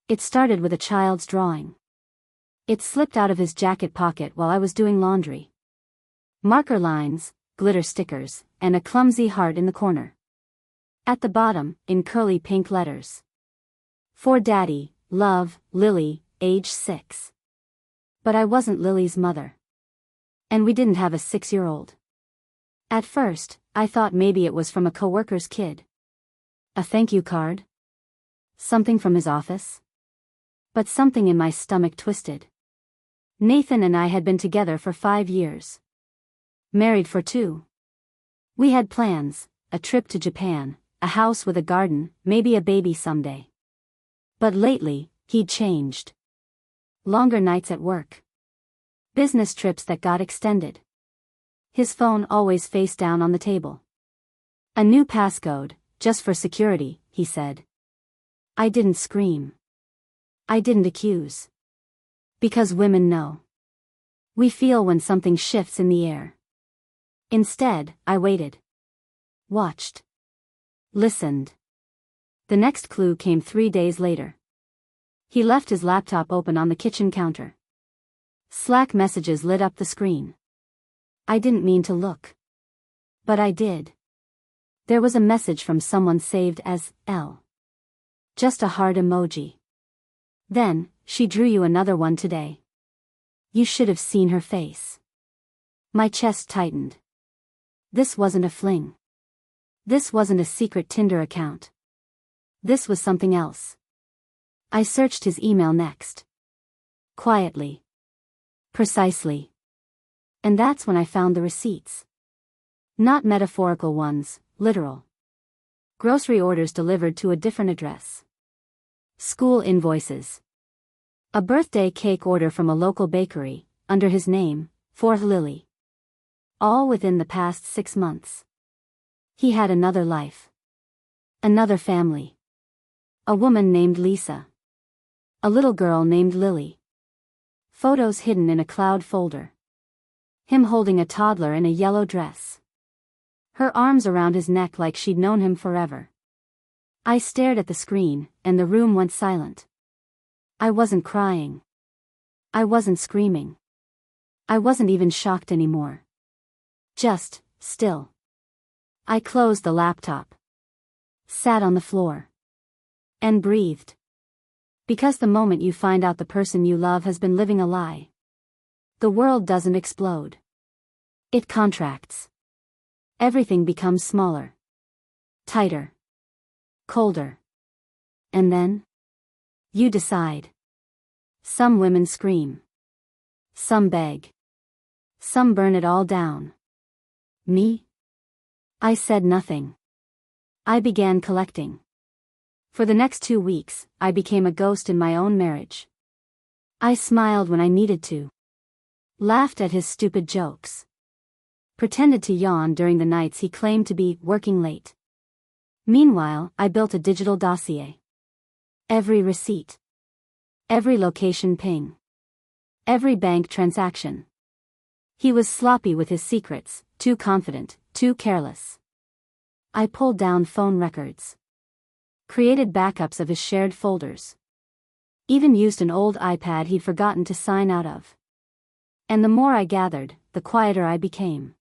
It started with a child's drawing. It slipped out of his jacket pocket while I was doing laundry. Marker lines, glitter stickers, and a clumsy heart in the corner. At the bottom, in curly pink letters. For Daddy, love, Lily, age 6. But I wasn't Lily's mother. And we didn't have a 6-year-old. At first, I thought maybe it was from a coworker's kid. A thank you card? Something from his office? But something in my stomach twisted. Nathan and I had been together for 5 years. Married for 2. We had plans, a trip to Japan, a house with a garden, maybe a baby someday. But lately, he'd changed. Longer nights at work. Business trips that got extended. His phone always face down on the table. A new passcode, just for security, he said. I didn't scream. I didn't accuse. Because women know. We feel when something shifts in the air. Instead, I waited. Watched. Listened. The next clue came 3 days later. He left his laptop open on the kitchen counter. Slack messages lit up the screen. I didn't mean to look. But I did. There was a message from someone saved as L. Just a heart emoji. Then, she drew you another one today. You should have seen her face. My chest tightened. This wasn't a fling. This wasn't a secret Tinder account. This was something else. I searched his email next. Quietly. Precisely. And that's when I found the receipts. Not metaphorical ones, literal. Grocery orders delivered to a different address. School invoices. A birthday cake order from a local bakery, under his name, for Lily. All within the past 6 months. He had another life. Another family. A woman named Lisa. A little girl named Lily. Photos hidden in a cloud folder. Him holding a toddler in a yellow dress. Her arms around his neck like she'd known him forever. I stared at the screen, and the room went silent. I wasn't crying. I wasn't screaming. I wasn't even shocked anymore. Just, still. I closed the laptop. Sat on the floor. And breathed. Because the moment you find out the person you love has been living a lie, the world doesn't explode. It contracts. Everything becomes smaller. Tighter. Colder. And then? You decide. Some women scream. Some beg. Some burn it all down. Me? I said nothing. I began collecting. For the next 2 weeks, I became a ghost in my own marriage. I smiled when I needed to. Laughed at his stupid jokes. Pretended to yawn during the nights he claimed to be working late. Meanwhile, I built a digital dossier. Every receipt. Every location ping. Every bank transaction. He was sloppy with his secrets, too confident, too careless. I pulled down phone records. Created backups of his shared folders. Even used an old iPad he'd forgotten to sign out of. And the more I gathered, the quieter I became.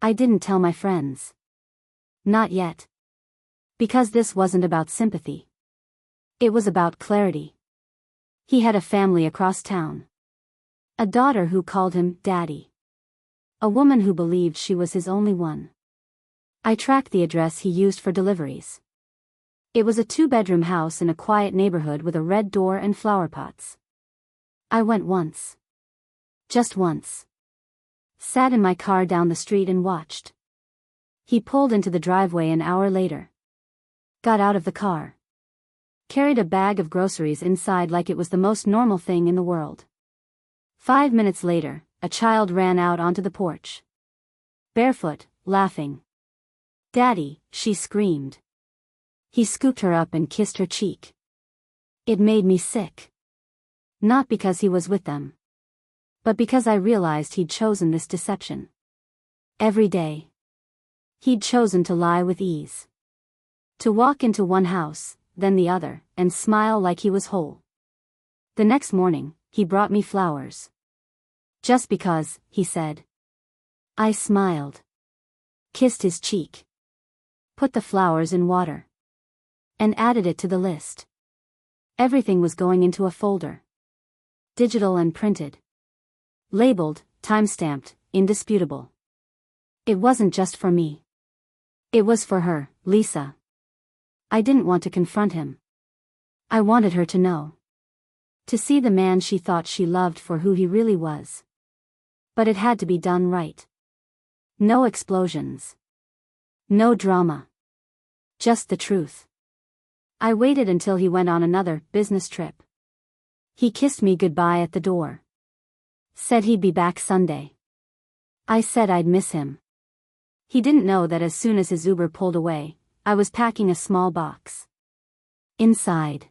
I didn't tell my friends. Not yet. Because this wasn't about sympathy. It was about clarity. He had a family across town. A daughter who called him Daddy. A woman who believed she was his only one. I tracked the address he used for deliveries. It was a 2-bedroom house in a quiet neighborhood with a red door and flower pots. I went once. Just once. Sat in my car down the street and watched. He pulled into the driveway an hour later. Got out of the car. Carried a bag of groceries inside like it was the most normal thing in the world. 5 minutes later, a child ran out onto the porch. Barefoot, laughing. Daddy, she screamed. He scooped her up and kissed her cheek. It made me sick. Not because he was with them. But because I realized he'd chosen this deception. Every day. He'd chosen to lie with ease. To walk into one house, then the other, and smile like he was whole. The next morning, he brought me flowers. Just because, he said. I smiled. Kissed his cheek. Put the flowers in water. And added it to the list. Everything was going into a folder. Digital and printed. Labeled, time-stamped, indisputable. It wasn't just for me. It was for her, Lisa. I didn't want to confront him. I wanted her to know. To see the man she thought she loved for who he really was. But it had to be done right. No explosions. No drama. Just the truth. I waited until he went on another business trip. He kissed me goodbye at the door. Said he'd be back Sunday. I said I'd miss him. He didn't know that as soon as his Uber pulled away, I was packing a small box. Inside.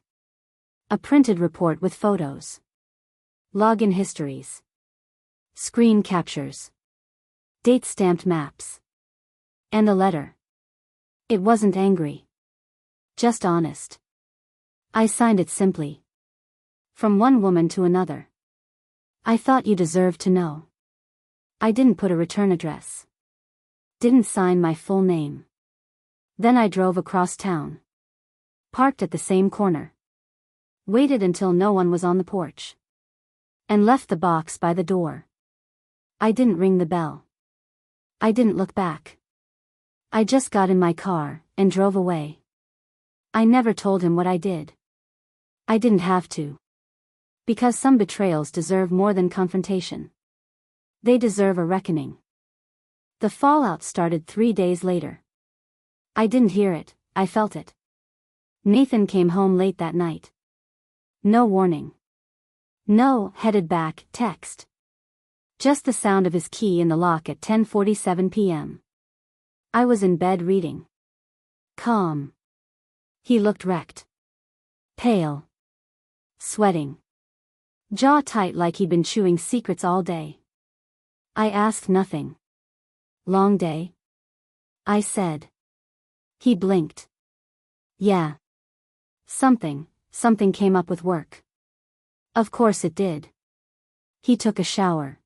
A printed report with photos. Login histories. Screen captures. Date-stamped maps. And a letter. It wasn't angry. Just honest. I signed it simply. From one woman to another. I thought you deserved to know. I didn't put a return address. Didn't sign my full name. Then I drove across town. Parked at the same corner. Waited until no one was on the porch. And left the box by the door. I didn't ring the bell. I didn't look back. I just got in my car and drove away. I never told him what I did. I didn't have to. Because some betrayals deserve more than confrontation. They deserve a reckoning. The fallout started 3 days later. I didn't hear it, I felt it. Nathan came home late that night. No warning. No headed back text. Just the sound of his key in the lock at 10:47 p.m. I was in bed reading. Calm. He looked wrecked. Pale. Sweating. Jaw tight like he'd been chewing secrets all day. I asked nothing. Long day? I said. He blinked. Yeah. Something came up with work. Of course it did. He took a shower.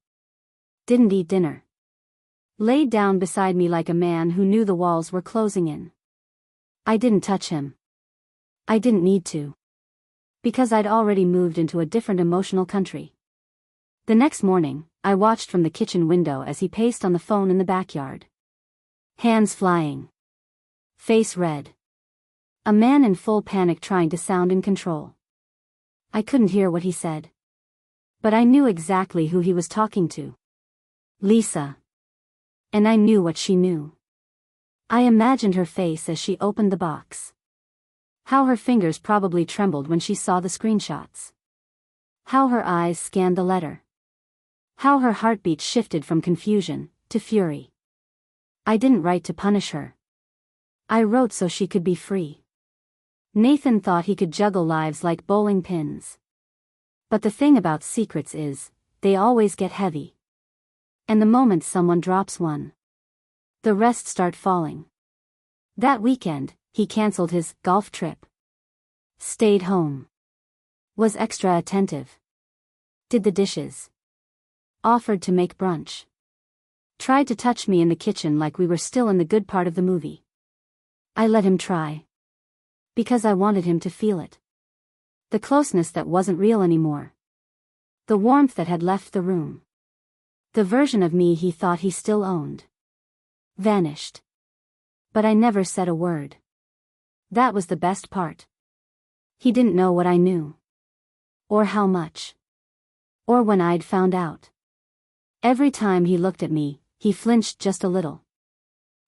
Didn't eat dinner. Laid down beside me like a man who knew the walls were closing in. I didn't touch him. I didn't need to. Because I'd already moved into a different emotional country. The next morning, I watched from the kitchen window as he paced on the phone in the backyard. Hands flying. Face red. A man in full panic trying to sound in control. I couldn't hear what he said. But I knew exactly who he was talking to. Lisa. And I knew what she knew. I imagined her face as she opened the box. How her fingers probably trembled when she saw the screenshots. How her eyes scanned the letter. How her heartbeat shifted from confusion to fury. I didn't write to punish her. I wrote so she could be free. Nathan thought he could juggle lives like bowling pins. But the thing about secrets is, they always get heavy. And the moment someone drops one, the rest start falling. That weekend, he canceled his golf trip. Stayed home. Was extra attentive. Did the dishes. Offered to make brunch. Tried to touch me in the kitchen like we were still in the good part of the movie. I let him try. Because I wanted him to feel it. The closeness that wasn't real anymore. The warmth that had left the room. The version of me he thought he still owned. Vanished. But I never said a word. That was the best part. He didn't know what I knew. Or how much. Or when I'd found out. Every time he looked at me, he flinched just a little.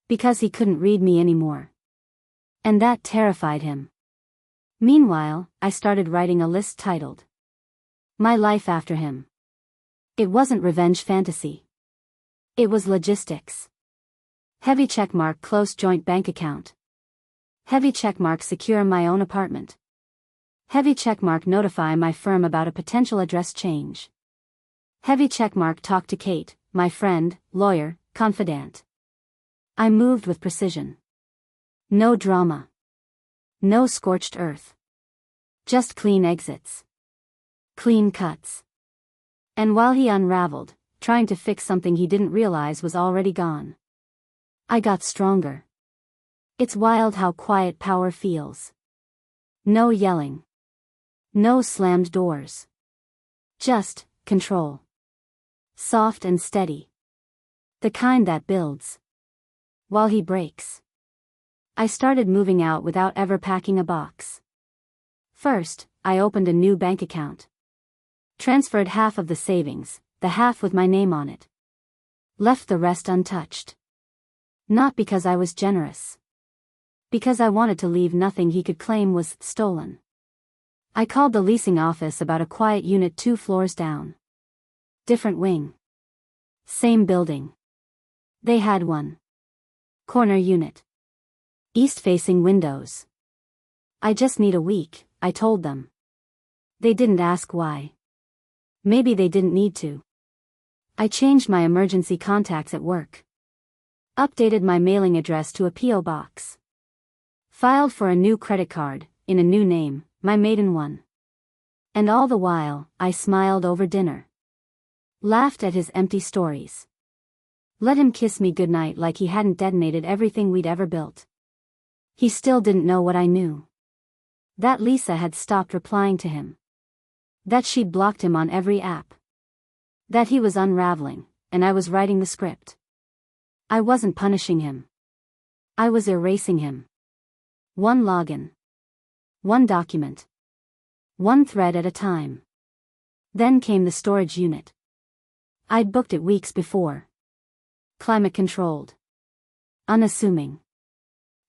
Because he couldn't read me anymore. And that terrified him. Meanwhile, I started writing a list titled My Life After Him. It wasn't revenge fantasy. It was logistics. Heavy checkmark close joint bank account. Heavy checkmark secure my own apartment. Heavy checkmark notify my firm about a potential address change. Heavy checkmark talk to Kate, my friend, lawyer, confidant. I moved with precision. No drama. No scorched earth. Just clean exits. Clean cuts. And while he unraveled, trying to fix something he didn't realize was already gone, I got stronger. It's wild how quiet power feels. No yelling. No slammed doors. Just control. Soft and steady. The kind that builds while he breaks. I started moving out without ever packing a box. First, I opened a new bank account. Transferred half of the savings, the half with my name on it. Left the rest untouched. Not because I was generous. Because I wanted to leave nothing he could claim was stolen. I called the leasing office about a quiet unit 2 floors down. Different wing. Same building. They had one. Corner unit. East-facing windows. I just need a week, I told them. They didn't ask why. Maybe they didn't need to. I changed my emergency contacts at work. Updated my mailing address to a P.O. box. Filed for a new credit card, in a new name, my maiden one. And all the while, I smiled over dinner. Laughed at his empty stories. Let him kiss me goodnight like he hadn't detonated everything we'd ever built. He still didn't know what I knew. That Lisa had stopped replying to him. That she'd blocked him on every app. That he was unraveling, and I was writing the script. I wasn't punishing him. I was erasing him. One login. One document. One thread at a time. Then came the storage unit. I'd booked it weeks before. Climate controlled. Unassuming.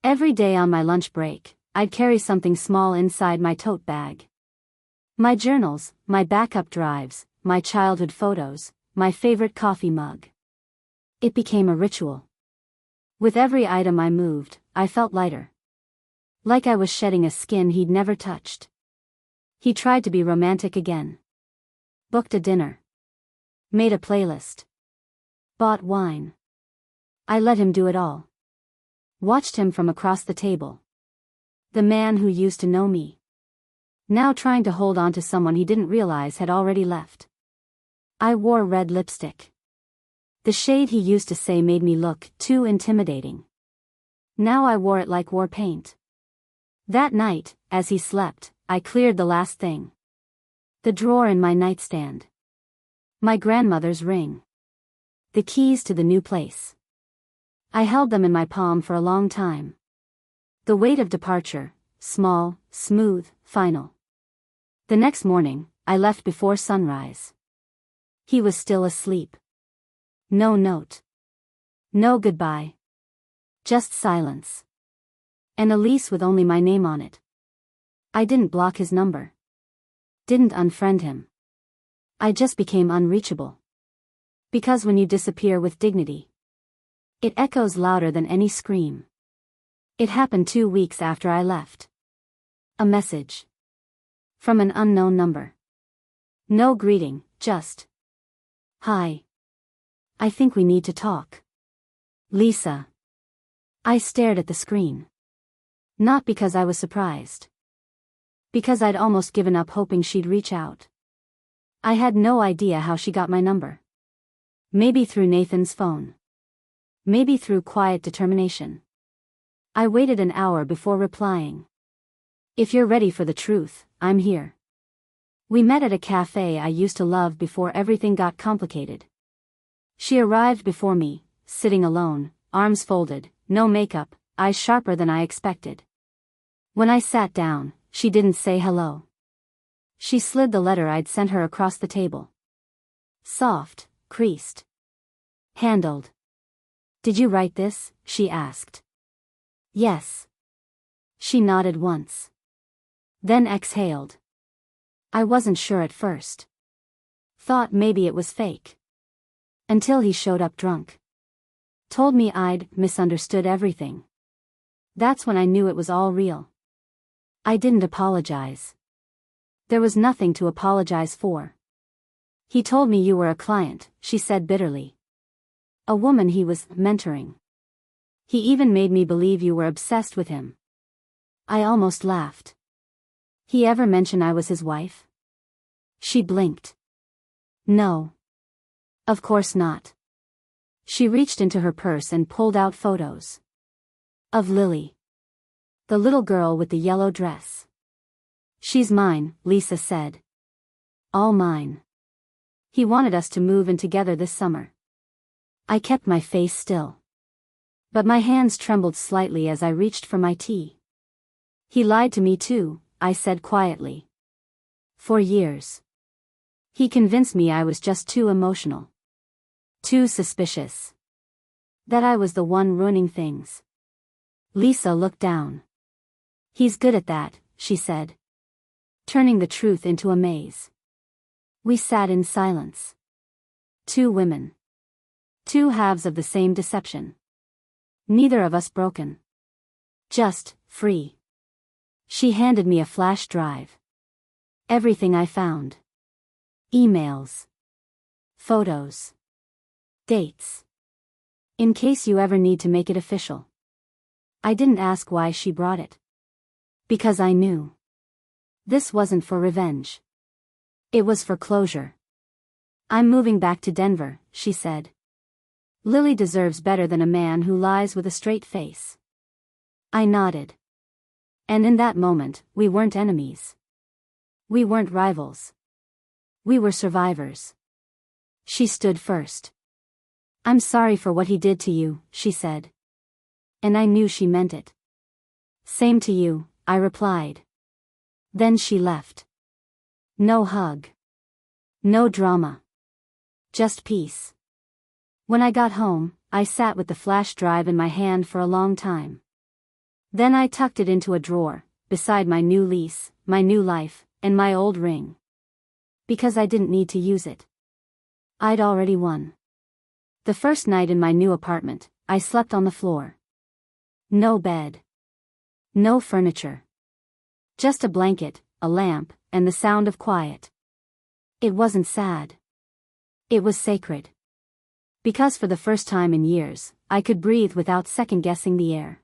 Every day on my lunch break, I'd carry something small inside my tote bag. My journals, my backup drives, my childhood photos, my favorite coffee mug. It became a ritual. With every item I moved, I felt lighter. Like I was shedding a skin he'd never touched. He tried to be romantic again. Booked a dinner. Made a playlist. Bought wine. I let him do it all. Watched him from across the table. The man who used to know me. Now trying to hold on to someone he didn't realize had already left. I wore red lipstick. The shade he used to say made me look too intimidating. Now I wore it like war paint. That night, as he slept, I cleared the last thing. The drawer in my nightstand. My grandmother's ring. The keys to the new place. I held them in my palm for a long time. The weight of departure, small, smooth, final. The next morning, I left before sunrise. He was still asleep. No note. No goodbye. Just silence. And a lease with only my name on it. I didn't block his number. Didn't unfriend him. I just became unreachable. Because when you disappear with dignity, it echoes louder than any scream. It happened 2 weeks after I left. A message. From an unknown number. No greeting, just, "Hi. I think we need to talk. Lisa." I stared at the screen. Not because I was surprised. Because I'd almost given up hoping she'd reach out. I had no idea how she got my number. Maybe through Nathan's phone. Maybe through quiet determination. I waited an hour before replying. "If you're ready for the truth, I'm here." We met at a cafe I used to love before everything got complicated. She arrived before me, sitting alone, arms folded, no makeup, eyes sharper than I expected. When I sat down, she didn't say hello. She slid the letter I'd sent her across the table. Soft, creased. Handled. "Did you write this?" she asked. "Yes." She nodded once. Then exhaled. I wasn't sure at first. Thought maybe it was fake. Until he showed up drunk. Told me I'd misunderstood everything. That's when I knew it was all real. I didn't apologize. There was nothing to apologize for. "He told me you were a client," she said bitterly. "A woman he was mentoring. He even made me believe you were obsessed with him." I almost laughed. He ever mention I was his wife? She blinked. No. Of course not. She reached into her purse and pulled out photos. Of Lily. The little girl with the yellow dress. She's mine, Lisa said. All mine. He wanted us to move in together this summer. I kept my face still. But my hands trembled slightly as I reached for my tea. He lied to me too, I said quietly. For years. He convinced me I was just too emotional. Too suspicious. That I was the one ruining things. Lisa looked down. He's good at that, she said. Turning the truth into a maze. We sat in silence. Two women. Two halves of the same deception. Neither of us broken. Just, free. She handed me a flash drive. Everything I found. Emails. Photos. Dates. In case you ever need to make it official. I didn't ask why she brought it. Because I knew. This wasn't for revenge. It was for closure. I'm moving back to Denver, she said. Lily deserves better than a man who lies with a straight face. I nodded. And in that moment, we weren't enemies. We weren't rivals. We were survivors. She stood first. I'm sorry for what he did to you, she said. And I knew she meant it. Same to you, I replied. Then she left. No hug. No drama. Just peace. When I got home, I sat with the flash drive in my hand for a long time. Then I tucked it into a drawer, beside my new lease, my new life, and my old ring. Because I didn't need to use it. I'd already won. The first night in my new apartment, I slept on the floor. No bed. No furniture. Just a blanket, a lamp, and the sound of quiet. It wasn't sad. It was sacred. Because for the first time in years, I could breathe without second-guessing the air.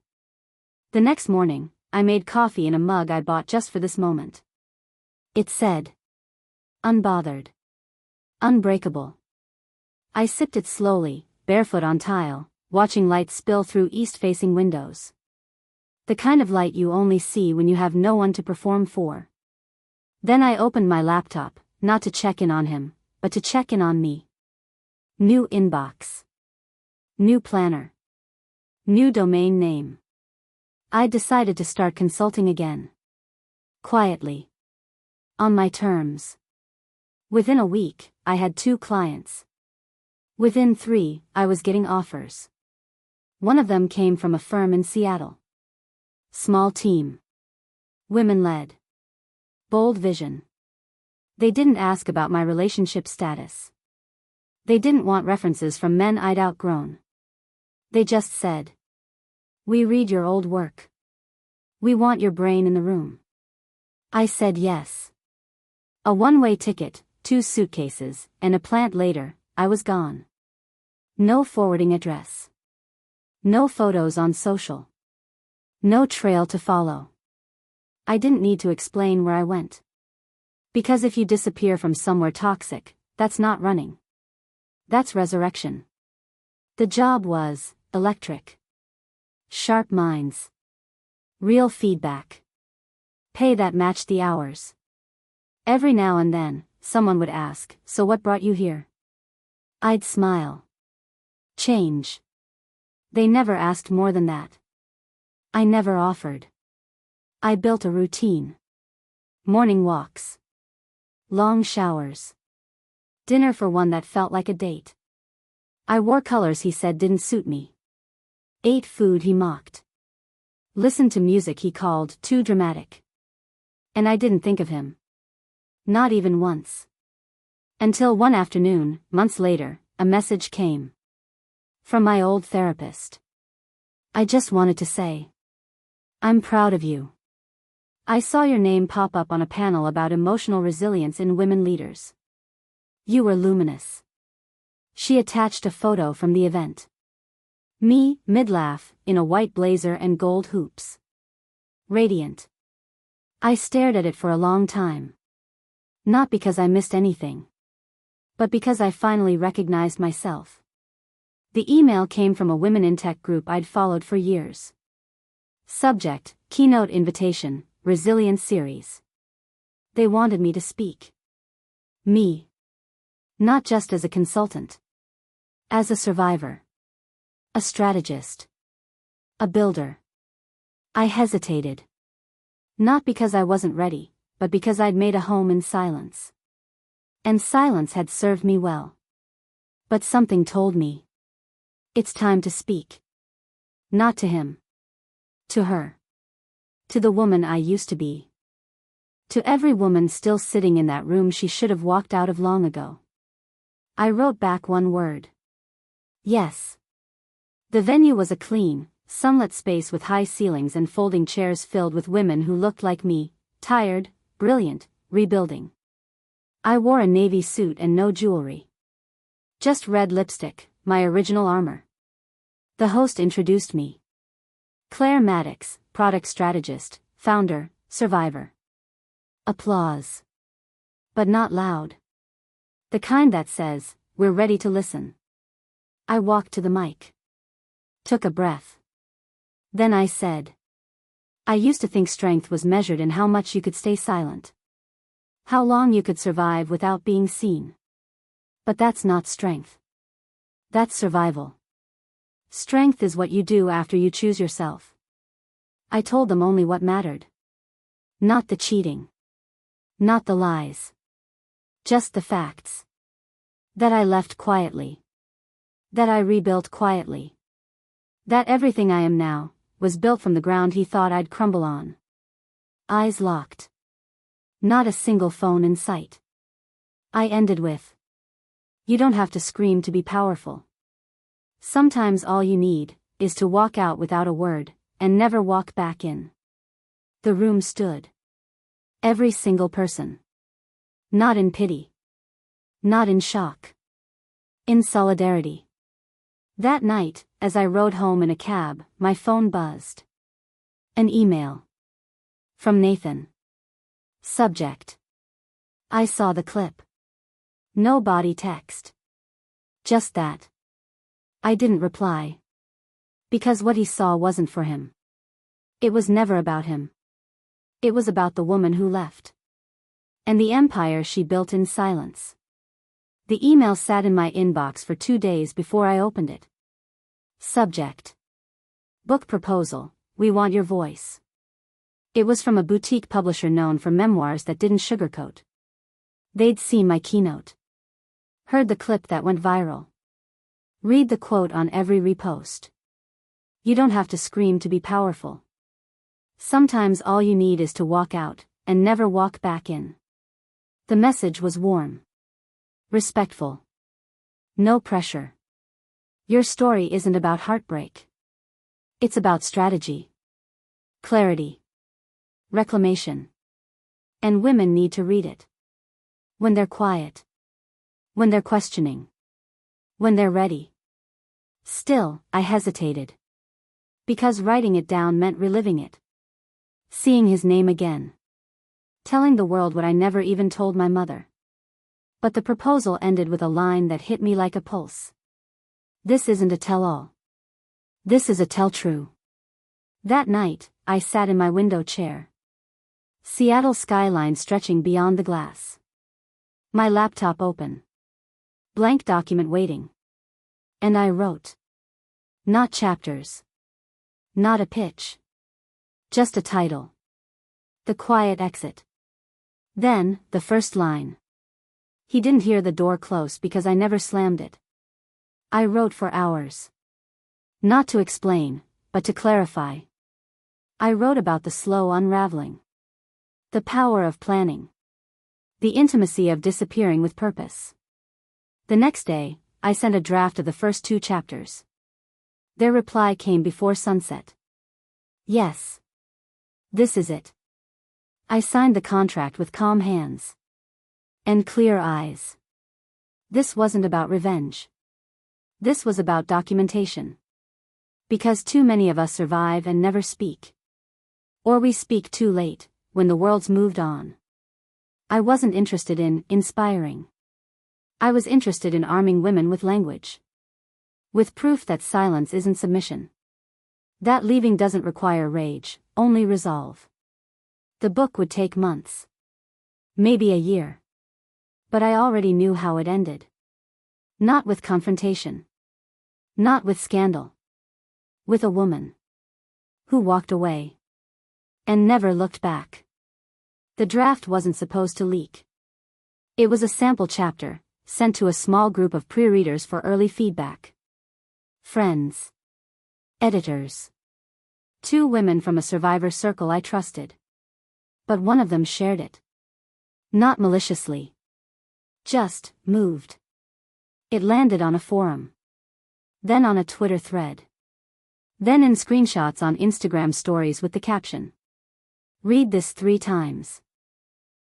The next morning, I made coffee in a mug I bought just for this moment. It said, unbothered. Unbreakable. I sipped it slowly, barefoot on tile, watching light spill through east-facing windows. The kind of light you only see when you have no one to perform for. Then I opened my laptop, not to check in on him, but to check in on me. New inbox. New planner. New domain name. I decided to start consulting again. Quietly. On my terms. Within a week, I had 2 clients. Within 3, I was getting offers. One of them came from a firm in Seattle. Small team. Women-led. Bold vision. They didn't ask about my relationship status. They didn't want references from men I'd outgrown. They just said, we read your old work. We want your brain in the room. I said yes. A one-way ticket, 2 suitcases, and a plant later, I was gone. No forwarding address. No photos on social. No trail to follow. I didn't need to explain where I went. Because if you disappear from somewhere toxic, that's not running. That's resurrection. The job was electric. Sharp minds. Real feedback. Pay that matched the hours. Every now and then, someone would ask, so what brought you here? I'd smile. Change. They never asked more than that. I never offered. I built a routine. Morning walks. Long showers. Dinner for one that felt like a date. I wore colors he said didn't suit me. Ate food he mocked. Listened to music he called too dramatic. And I didn't think of him. Not even once. Until one afternoon, months later, a message came. From my old therapist. I just wanted to say, I'm proud of you. I saw your name pop up on a panel about emotional resilience in women leaders. You were luminous. She attached a photo from the event. Me, mid-laugh, in a white blazer and gold hoops. radiant. I stared at it for a long time. Not because I missed anything, but because I finally recognized myself. The email came from a women in tech group I'd followed for years. Subject, keynote invitation, resilience series. They wanted me to speak. Me. Not just as a consultant. As a survivor. A strategist. A builder. I hesitated. Not because I wasn't ready, but because I'd made a home in silence. And silence had served me well. But something told me. It's time to speak. Not to him. To her. To the woman I used to be. To every woman still sitting in that room she should have walked out of long ago. I wrote back one word. Yes. The venue was a clean, sunlit space with high ceilings and folding chairs filled with women who looked like me, tired, brilliant, rebuilding. I wore a navy suit and no jewelry. Just red lipstick, my original armor. The host introduced me. Claire Maddox, product strategist, founder, survivor. Applause. But not loud. The kind that says, "We're ready to listen." I walked to the mic. Took a breath. Then I said. I used to think strength was measured in how much you could stay silent. How long you could survive without being seen. But that's not strength. That's survival. Strength is what you do after you choose yourself. I told them only what mattered. Not the cheating. Not the lies. Just the facts. That I left quietly. That I rebuilt quietly. That everything I am now was built from the ground he thought I'd crumble on. Eyes locked. Not a single phone in sight. I ended with. You don't have to scream to be powerful. Sometimes all you need is to walk out without a word and never walk back in. The room stood. Every single person. Not in pity. Not in shock. In solidarity. That night, as I rode home in a cab, my phone buzzed. An email. From Nathan. Subject. I saw the clip. No body text. Just that. I didn't reply. Because what he saw wasn't for him. It was never about him. It was about the woman who left. And the empire she built in silence. The email sat in my inbox for 2 days before I opened it. Subject. Book proposal, we want your voice. It was from a boutique publisher known for memoirs that didn't sugarcoat. They'd seen my keynote. Heard the clip that went viral. Read the quote on every repost. You don't have to scream to be powerful. Sometimes all you need is to walk out, and never walk back in. The message was warm. Respectful. No pressure. Your story isn't about heartbreak. It's about strategy. Clarity. Reclamation. And women need to read it. When they're quiet. When they're questioning. When they're ready. Still, I hesitated. Because writing it down meant reliving it. Seeing his name again. Telling the world what I never even told my mother. But the proposal ended with a line that hit me like a pulse. This isn't a tell-all. This is a tell-true. That night, I sat in my window chair. Seattle skyline stretching beyond the glass. My laptop open. Blank document waiting. And I wrote. Not chapters. Not a pitch. Just a title. The quiet exit. Then, the first line. He didn't hear the door close because I never slammed it. I wrote for hours. Not to explain, but to clarify. I wrote about the slow unraveling. The power of planning. The intimacy of disappearing with purpose. The next day, I sent a draft of the first 2 chapters. Their reply came before sunset. Yes. This is it. I signed the contract with calm hands. And clear eyes. This wasn't about revenge. This was about documentation. Because too many of us survive and never speak. Or we speak too late, when the world's moved on. I wasn't interested in inspiring. I was interested in arming women with language. With proof that silence isn't submission. That leaving doesn't require rage, only resolve. The book would take months. Maybe a year. But I already knew how it ended. Not with confrontation. Not with scandal. With a woman. Who walked away. And never looked back. The draft wasn't supposed to leak. It was a sample chapter, sent to a small group of pre-readers for early feedback. Friends. Editors. 2 women from a survivor circle I trusted. But one of them shared it. Not maliciously. Just, moved. It landed on a forum. Then on a Twitter thread. Then in screenshots on Instagram stories with the caption. Read this 3 times.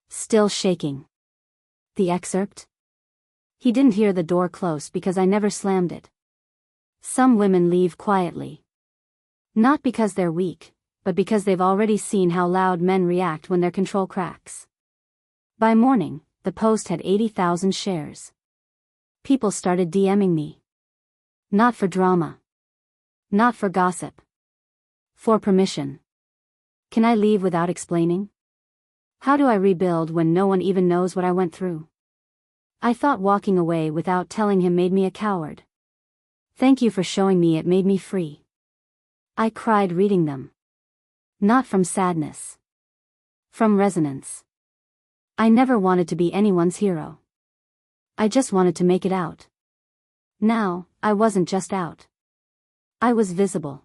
Still shaking. The excerpt? He didn't hear the door close because I never slammed it. Some women leave quietly. Not because they're weak, but because they've already seen how loud men react when their control cracks. By morning, the post had 80,000 shares. People started DMing me. Not for drama. Not for gossip. For permission. Can I leave without explaining? How do I rebuild when no one even knows what I went through? I thought walking away without telling him made me a coward. Thank you for showing me it made me free. I cried reading them. Not from sadness. From resonance. I never wanted to be anyone's hero. I just wanted to make it out. Now, I wasn't just out. I was visible.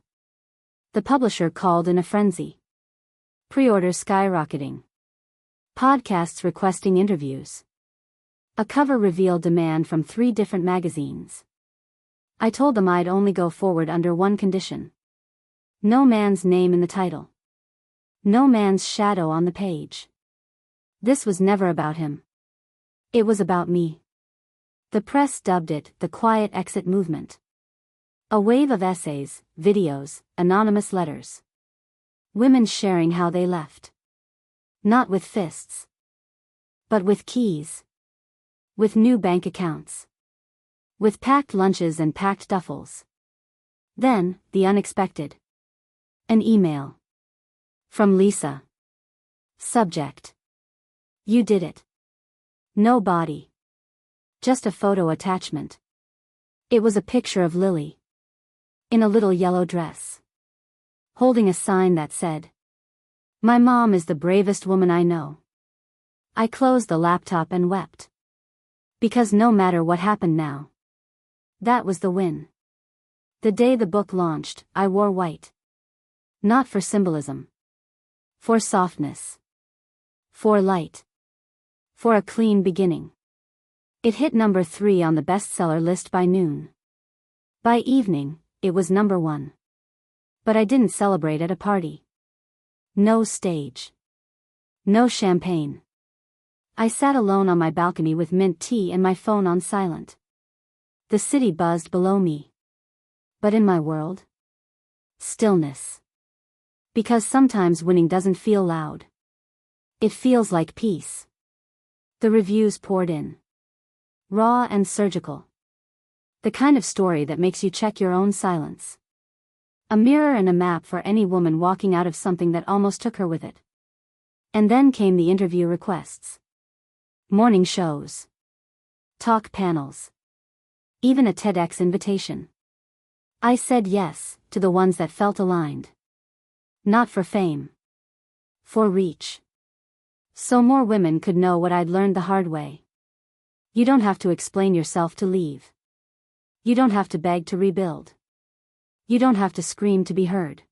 The publisher called in a frenzy. Pre-orders skyrocketing. Podcasts requesting interviews. A cover revealed demand from 3 different magazines. I told them I'd only go forward under one condition. No man's name in the title. No man's shadow on the page. This was never about him. It was about me. The press dubbed it the quiet exit movement. A wave of essays, videos, anonymous letters. Women sharing how they left. Not with fists. But with keys. With new bank accounts. With packed lunches and packed duffels. Then, the unexpected. An email. From Lisa. Subject. You did it. No body. Just a photo attachment. It was a picture of Lily. In a little yellow dress. Holding a sign that said, "My mom is the bravest woman I know." I closed the laptop and wept. Because no matter what happened now. That was the win. The day the book launched, I wore white. Not for symbolism. For softness. For light. For a clean beginning. It hit number 3 on the bestseller list by noon. By evening, it was number 1. But I didn't celebrate at a party. No stage. No champagne. I sat alone on my balcony with mint tea and my phone on silent. The city buzzed below me. But in my world? Stillness. Because sometimes winning doesn't feel loud. It feels like peace. The reviews poured in. Raw and surgical. The kind of story that makes you check your own silence. A mirror and a map for any woman walking out of something that almost took her with it. And then came the interview requests. Morning shows. Talk panels. Even a TEDx invitation. I said yes, to the ones that felt aligned. Not for fame. For reach. So more women could know what I'd learned the hard way. You don't have to explain yourself to leave. You don't have to beg to rebuild. You don't have to scream to be heard.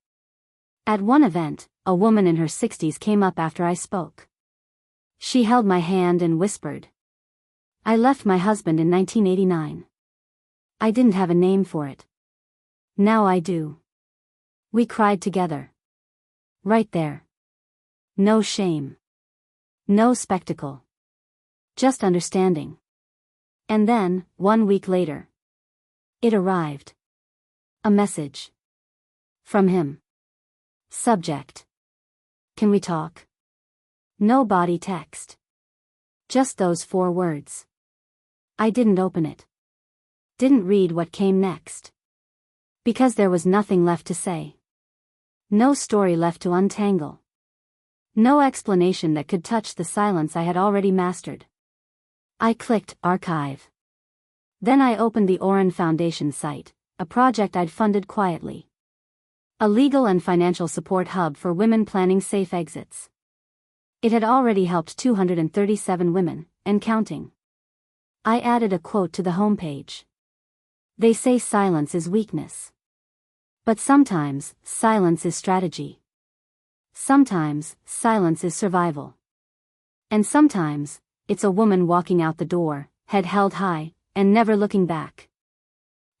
At one event, a woman in her 60s came up after I spoke. She held my hand and whispered. I left my husband in 1989. I didn't have a name for it. Now I do. We cried together. Right there. No shame. No spectacle. Just understanding. And then, 1 week later. It arrived. A message. From him. Subject. Can we talk? No body text. Just those 4 words. I didn't open it. Didn't read what came next. Because there was nothing left to say. No story left to untangle. No explanation that could touch the silence I had already mastered. I clicked Archive. Then I opened the Oren Foundation site, a project I'd funded quietly. A legal and financial support hub for women planning safe exits. It had already helped 237 women, and counting. I added a quote to the homepage. They say silence is weakness. But sometimes, silence is strategy. Sometimes, silence is survival. And sometimes, it's a woman walking out the door, head held high, and never looking back.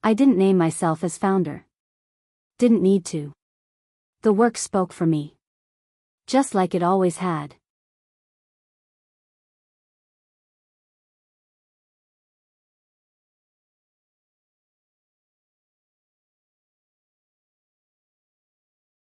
I didn't name myself as founder. Didn't need to. The work spoke for me. Just like it always had.